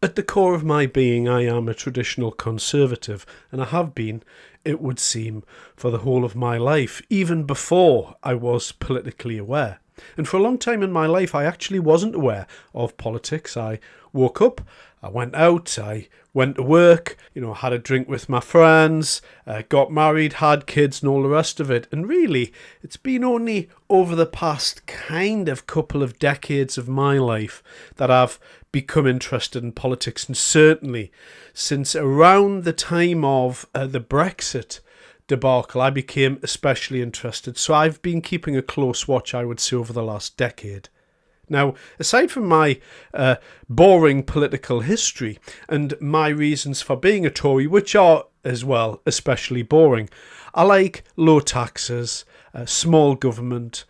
At the core of my being, I am a traditional conservative, and I have been, it would seem, for the whole of my life, even before I was politically aware. And for a long time in my life, I actually wasn't aware of politics. I woke up, I went out, I went to work, had a drink with my friends, got married, had kids and all the rest of it. And really, it's been only over the past kind of couple of decades of my life that I've become interested in politics. And certainly since around the time of the Brexit debacle, I became especially interested. So I've been keeping a close watch, I would say, over the last decade. Now, aside from my boring political history and my reasons for being a Tory, which are as well especially boring, I like low taxes, small government,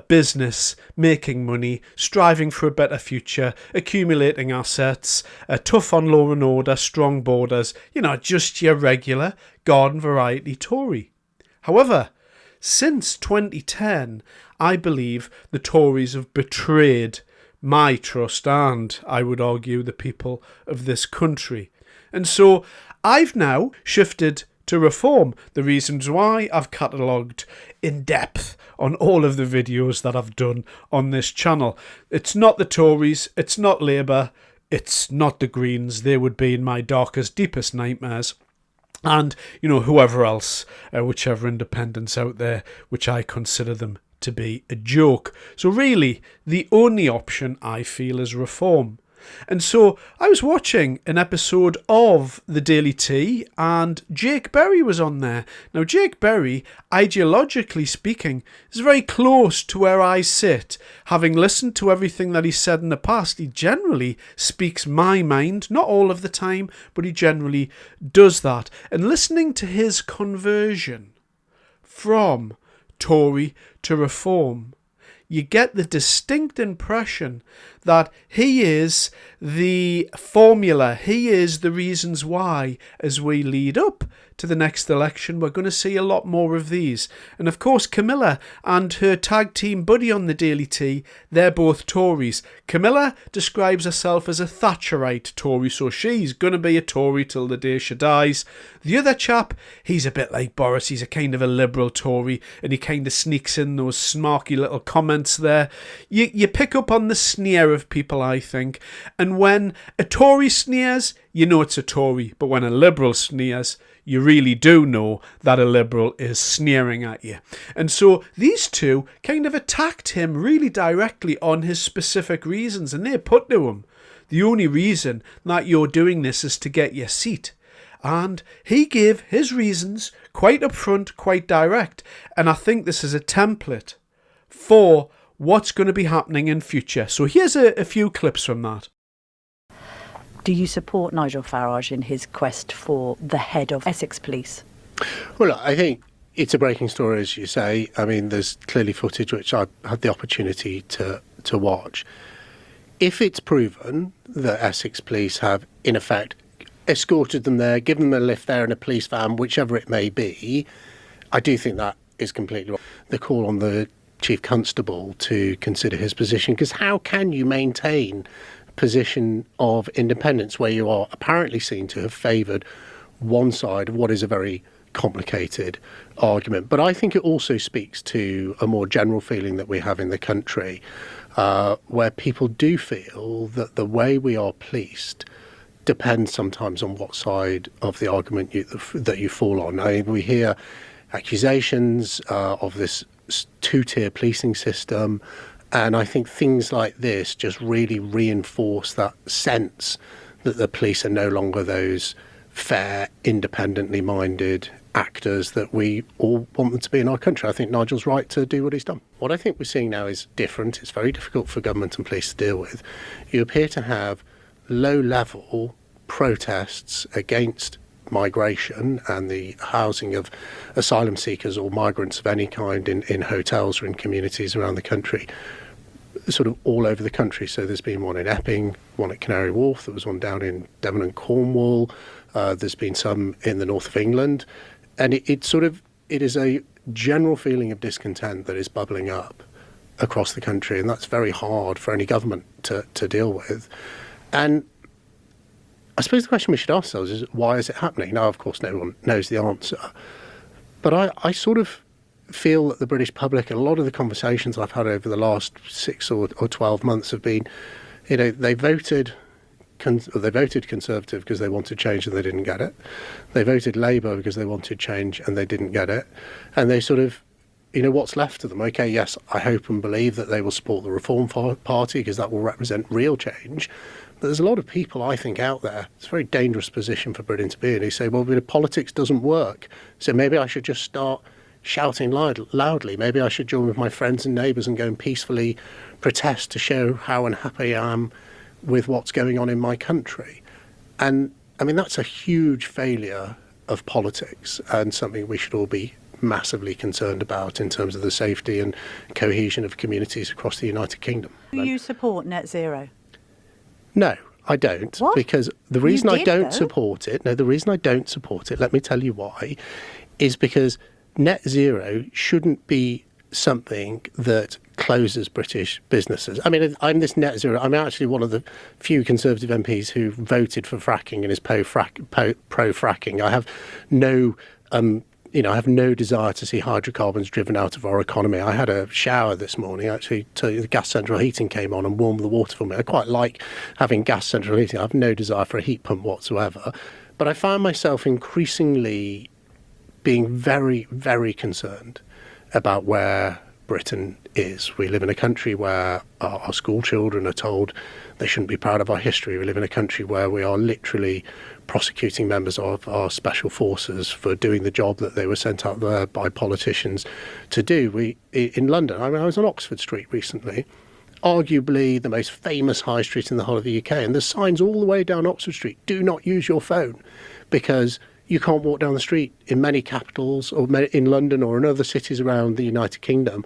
business, making money, striving for a better future, accumulating assets, tough on law and order, strong borders, just your regular garden variety Tory. However, since 2010, I believe the Tories have betrayed my trust and, I would argue, the people of this country. And so I've now shifted to reform. The reasons why I've catalogued in depth on all of the videos that I've done on this channel. It's not the Tories, it's not Labour, it's not the Greens. They would be in my darkest, deepest nightmares. And, whoever else, whichever independents out there, which I consider them to be a joke. So really, the only option I feel is reform. And so I was watching an episode of The Daily Tea and Jake Berry was on there. Now, Jake Berry, ideologically speaking, is very close to where I sit. Having listened to everything that he said in the past, he generally speaks my mind, not all of the time, but he generally does that. And listening to his conversion from Tory to reform, you get the distinct impression that he is the formula, he is the reasons why, as we lead up to the next election, we're going to see a lot more of these. And of course, Camilla and her tag team buddy on the Daily Tea, they're both Tories. Camilla describes herself as a Thatcherite Tory, so she's going to be a Tory till the day she dies. The other chap, he's a bit like Boris, he's a kind of a liberal Tory, and he kind of sneaks in those smarky little comments there. You pick up on the sneer of people, I think, and when a Tory sneers, you know it's a Tory, but when a liberal sneers, you really do know that a liberal is sneering at you. And so these two kind of attacked him really directly on his specific reasons, and they put to him, the only reason that you're doing this is to get your seat. And he gave his reasons quite upfront, quite direct, and I think this is a template for what's going to be happening in future. So here's a few clips from that. Do you support Nigel Farage in his quest for the head of Essex Police? Well, I think it's a breaking story, as you say. I mean, there's clearly footage which I had the opportunity to watch. If it's proven that Essex Police have, in effect, escorted them there, given them a lift there in a police van, whichever it may be, I do think that is completely wrong. The call on the Chief Constable to consider his position, because how can you maintain position of independence where you are apparently seen to have favoured one side of what is a very complicated argument? But I think it also speaks to a more general feeling that we have in the country, where people do feel that the way we are policed depends sometimes on what side of the argument that you fall on. I mean, we hear accusations of this two-tier policing system, and I think things like this just really reinforce that sense that the police are no longer those fair, independently minded actors that we all want them to be in our country. I think Nigel's right to do what he's done. What I think we're seeing now is different. It's very difficult for government and police to deal with. You appear to have low-level protests against migration and the housing of asylum seekers or migrants of any kind in hotels or in communities around the country, sort of all over the country. So there's been one in Epping, one at Canary Wharf, there was one down in Devon and Cornwall, there's been some in the north of England, and it is a general feeling of discontent that is bubbling up across the country, and that's very hard for any government to deal with. And I suppose the question we should ask ourselves is, why is it happening? Now, of course, no one knows the answer. But I sort of feel that the British public, and a lot of the conversations I've had over the last 6 or 12 months have been, they voted Conservative because they wanted change and they didn't get it. They voted Labour because they wanted change and they didn't get it. And they sort of, what's left of them? Okay, yes, I hope and believe that they will support the Reform Party because that will represent real change. But there's a lot of people, I think, out there. It's a very dangerous position for Britain to be in, who say, well, politics doesn't work. So maybe I should just start shouting loudly. Maybe I should join with my friends and neighbours and go and peacefully protest to show how unhappy I am with what's going on in my country. And I mean, that's a huge failure of politics and something we should all be massively concerned about in terms of the safety and cohesion of communities across the United Kingdom. Do you support net zero? No, I don't. What? Because the reason I don't though. support it, let me tell you why, is because net zero shouldn't be something that closes British businesses. I mean, I'm this net zero. I'm actually one of the few Conservative MPs who voted for fracking and is pro-fracking. I have no, I have no desire to see hydrocarbons driven out of our economy. I had a shower this morning, actually, the gas central heating came on and warmed the water for me. I quite like having gas central heating. I have no desire for a heat pump whatsoever. But I find myself increasingly being very, very concerned about where Britain is. We live in a country where our school children are told they shouldn't be proud of our history. We live in a country where we are literally prosecuting members of our special forces for doing the job that they were sent out there by politicians to do. In London, I was on Oxford Street recently, arguably the most famous high street in the whole of the UK, and there's signs all the way down Oxford Street, do not use your phone, because you can't walk down the street in many capitals or in London or in other cities around the United Kingdom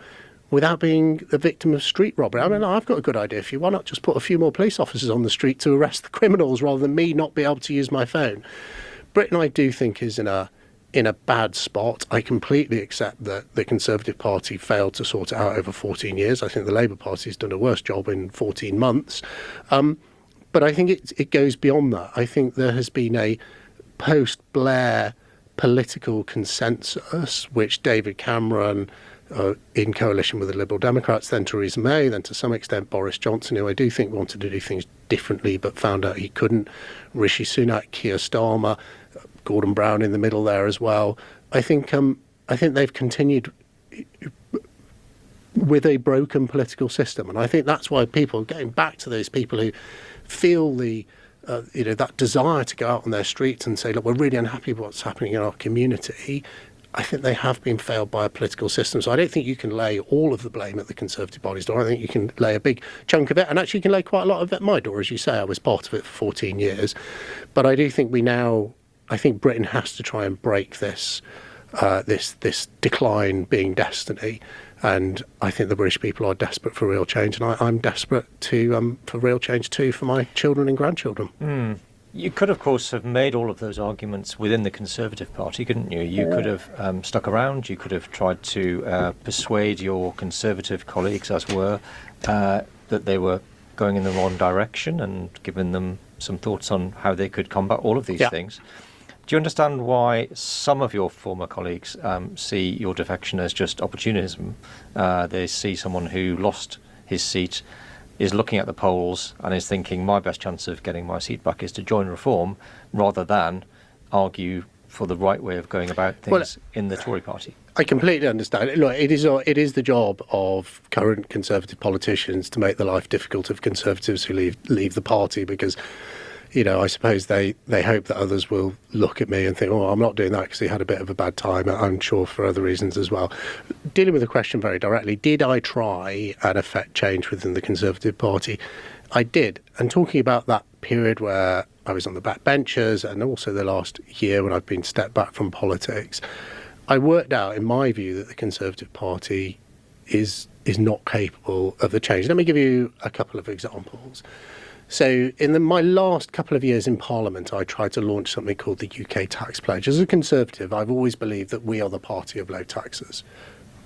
without being a victim of street robbery. I mean, I've got a good idea for you. Why not just put a few more police officers on the street to arrest the criminals rather than me not be able to use my phone? Britain, I do think, is in a bad spot. I completely accept that the Conservative Party failed to sort it out over 14 years. I think the Labour Party has done a worse job in 14 months. But I think it goes beyond that. I think there has been a post-Blair political consensus, which David Cameron, in coalition with the Liberal Democrats, then Theresa May, then to some extent Boris Johnson, who I do think wanted to do things differently but found out he couldn't, Rishi Sunak, Keir Starmer, Gordon Brown in the middle there as well. I think they've continued with a broken political system, and I think that's why people, getting back to those people who feel that desire to go out on their streets and say, look, we're really unhappy with what's happening in our community, I think they have been failed by a political system. So I don't think you can lay all of the blame at the Conservative Party's door. I think you can lay a big chunk of it, and actually you can lay quite a lot of it at my door. As you say, I was part of it for 14 years. But I do think I think Britain has to try and break this decline being destiny. And I think the British people are desperate for real change, and I'm desperate for real change too for my children and grandchildren. You could, of course, have made all of those arguments within the Conservative Party, couldn't you? You could have stuck around. You could have tried to persuade your Conservative colleagues, as were, that they were going in the wrong direction and given them some thoughts on how they could combat all of these things. Do you understand why some of your former colleagues see your defection as just opportunism? They see someone who lost his seat, is looking at the polls and is thinking, my best chance of getting my seat back is to join Reform, rather than argue for the right way of going about things in the Tory party. I completely understand. Look, it is the job of current Conservative politicians to make the life difficult of Conservatives who leave the party, because I suppose they hope that others will look at me and think, oh, I'm not doing that because he had a bit of a bad time. I'm sure for other reasons as well. Dealing with the question very directly, did I try and affect change within the Conservative Party? I did. And talking about that period where I was on the back benches and also the last year when I've been stepped back from politics, I worked out, in my view, that the Conservative Party is not capable of the change. Let me give you a couple of examples. So in my last couple of years in Parliament, I tried to launch something called the UK Tax Pledge. As a Conservative, I've always believed that we are the party of low taxes,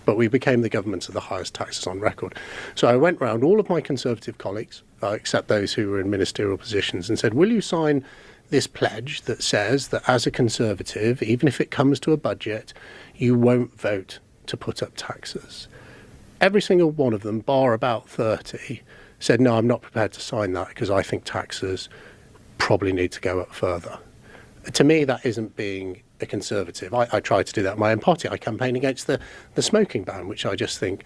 but we became the government of the highest taxes on record. So I went round all of my Conservative colleagues, except those who were in ministerial positions, and said, will you sign this pledge that says that as a Conservative, even if it comes to a budget, you won't vote to put up taxes. Every single one of them, bar about 30, said, no, I'm not prepared to sign that because I think taxes probably need to go up further. To me, that isn't being a Conservative. I try to do that in my own party. I campaign against the smoking ban, which I just think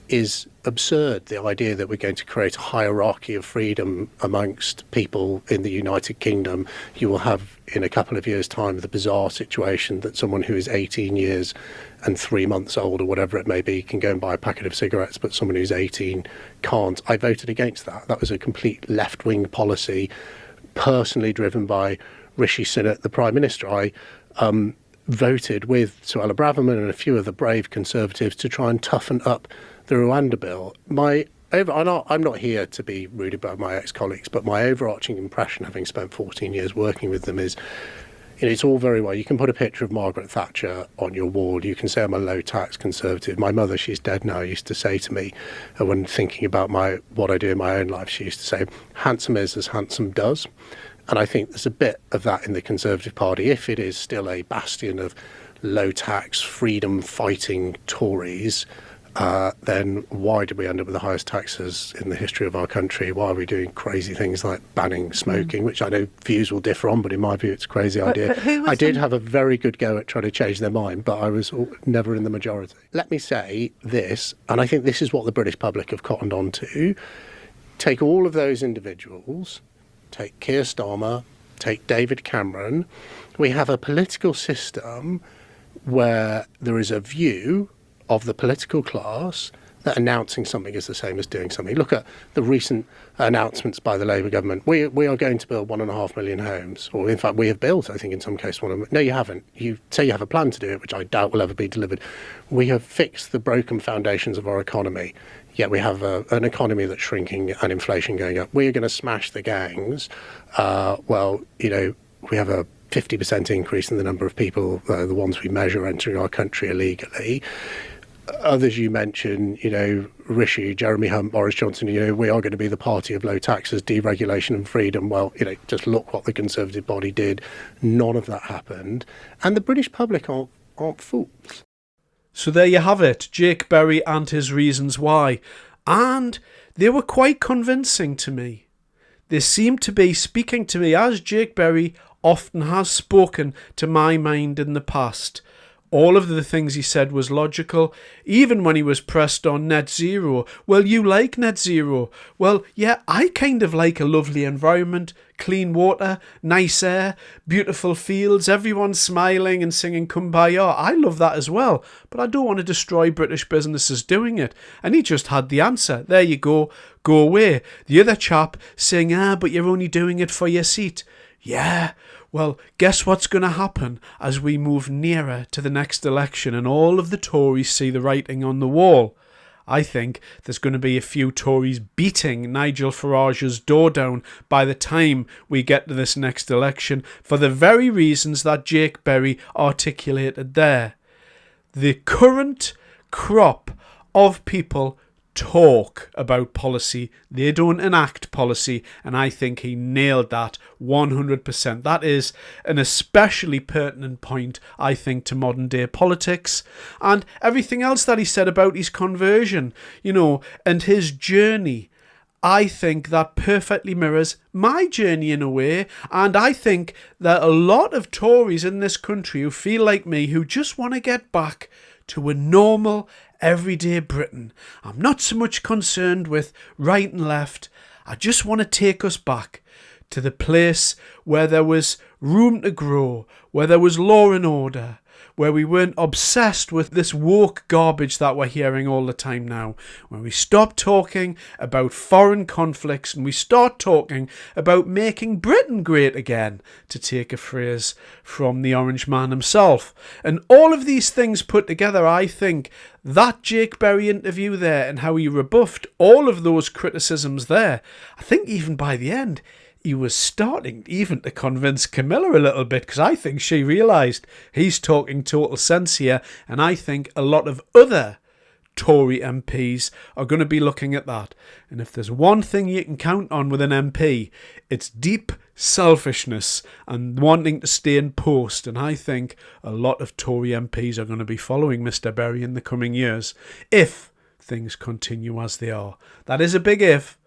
is absurd. The idea that we're going to create a hierarchy of freedom amongst people in the United Kingdom. You will have, in a couple of years' time, the bizarre situation that someone who is 18 years and 3 months old, or whatever it may be, can go and buy a packet of cigarettes, but someone who's 18 can't. I voted against that. That was a complete left-wing policy, personally driven by Rishi Sunak, the Prime Minister. I voted with Suella Braverman and a few of the brave Conservatives to try and toughen up the Rwanda bill. I'm not here to be rude about my ex-colleagues, but my overarching impression, having spent 14 years working with them, is it's all very well. You can put a picture of Margaret Thatcher on your wall. You can say I'm a low-tax Conservative. My mother, she's dead now, used to say to me, when thinking about what I do in my own life, she used to say, handsome is as handsome does. And I think there's a bit of that in the Conservative Party. If it is still a bastion of low-tax, freedom-fighting Tories, then why did we end up with the highest taxes in the history of our country? Why are we doing crazy things like banning smoking, which I know views will differ on, but in my view it's a crazy idea. I did have a very good go at trying to change their mind, but I was never in the majority. Let me say this, and I think this is what the British public have cottoned on to. Take all of those individuals, take Keir Starmer, take David Cameron. We have a political system where there is a view of the political class that announcing something is the same as doing something. Look at the recent announcements by the Labour government. We are going to build 1.5 million homes, or in fact we have built, I think in some cases, No, you haven't. You say you have a plan to do it, which I doubt will ever be delivered. We have fixed the broken foundations of our economy, yet we have an economy that's shrinking and inflation going up. We are going to smash the gangs. We have a 50% increase in the number of people, the ones we measure, entering our country illegally. Others you mentioned, Rishi, Jeremy Hunt, Boris Johnson, we are going to be the party of low taxes, deregulation and freedom. Well, just look what the Conservative Party did. None of that happened. And the British public aren't fools. So there you have it, Jake Berry and his reasons why. And they were quite convincing to me. They seemed to be speaking to me as Jake Berry often has spoken to my mind in the past. All of the things he said was logical, even when he was pressed on net zero. Well, you like net zero. Well, yeah, I kind of like a lovely environment, clean water, nice air, beautiful fields, everyone smiling and singing Kumbaya. I love that as well, but I don't want to destroy British businesses doing it. And he just had the answer. There you go away. The other chap saying, but you're only doing it for your seat. Yeah, well, guess what's going to happen as we move nearer to the next election and all of the Tories see the writing on the wall? I think there's going to be a few Tories beating Nigel Farage's door down by the time we get to this next election for the very reasons that Jake Berry articulated there. The current crop of people talk about policy, they don't enact policy, and I think he nailed that 100%. That is an especially pertinent point, I think, to modern day politics, and everything else that he said about his conversion, and his journey. I think that perfectly mirrors my journey in a way, and I think that a lot of Tories in this country who feel like me, who just want to get back to a normal, everyday Britain. I'm not so much concerned with right and left. I just want to take us back to the place where there was room to grow, where there was law and order, where we weren't obsessed with this woke garbage that we're hearing all the time now, where we stop talking about foreign conflicts and we start talking about making Britain great again, to take a phrase from the Orange Man himself. And all of these things put together, I think that Jake Berry interview there and how he rebuffed all of those criticisms there, I think even by the end he was starting even to convince Camilla a little bit, because I think she realised he's talking total sense here, and I think a lot of other Tory MPs are going to be looking at that. And if there's one thing you can count on with an MP, it's deep selfishness and wanting to stay in post. And I think a lot of Tory MPs are going to be following Mr. Berry in the coming years if things continue as they are. That is a big if,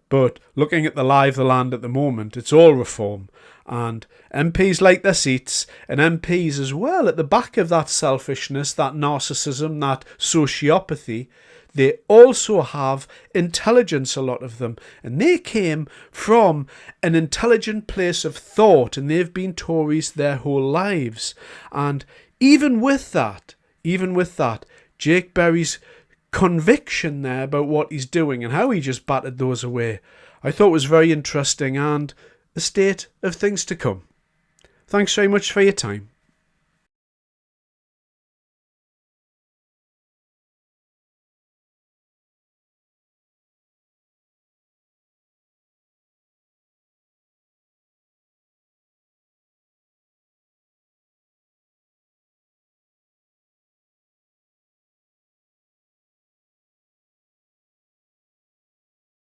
but looking at the lie of the land at the moment, it's all reform. And MPs like their seats, and MPs as well at the back of that selfishness, that narcissism, that sociopathy, they also have intelligence, a lot of them. And they came from an intelligent place of thought, and they've been Tories their whole lives. And even with that, Jake Berry's conviction there about what he's doing and how he just battered those away, I thought was very interesting and a state of things to come. Thanks very much for your time.